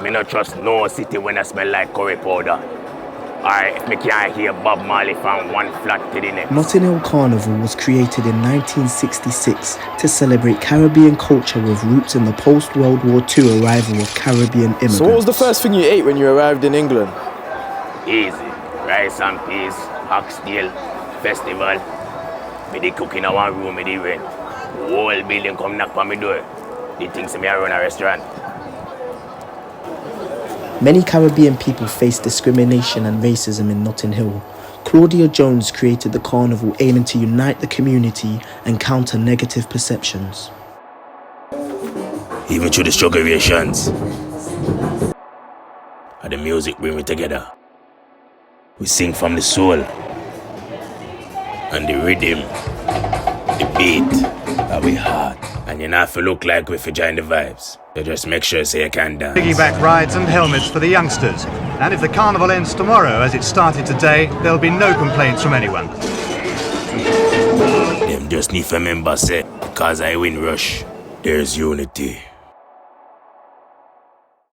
Me not trust no city when I smell like curry powder. Alright, if me can't hear Bob Marley from one flat to the next. Notting Hill Carnival was created in 1966 to celebrate Caribbean culture with roots in the post-World War II arrival of Caribbean immigrants. So what was the first thing you ate when you arrived in England? Easy. Rice and peas, oxtail, festival. Me dey cook in one room, me dey rent. Whole building come knock on my door. They think me I run a restaurant. Many Caribbean people face discrimination and racism in Notting Hill. Claudia Jones created the carnival aiming to unite the community and counter negative perceptions. Even through the struggle relations, and the music bring me together. We sing from the soul, and the rhythm, the beat, that we heart. And you not have to look like we join the vibes. You just make sure so you can dance. Piggyback rides and helmets for the youngsters. And if the carnival ends tomorrow as it started today, there'll be no complaints from anyone. Them just need to remember, say, because I windrush, there's unity.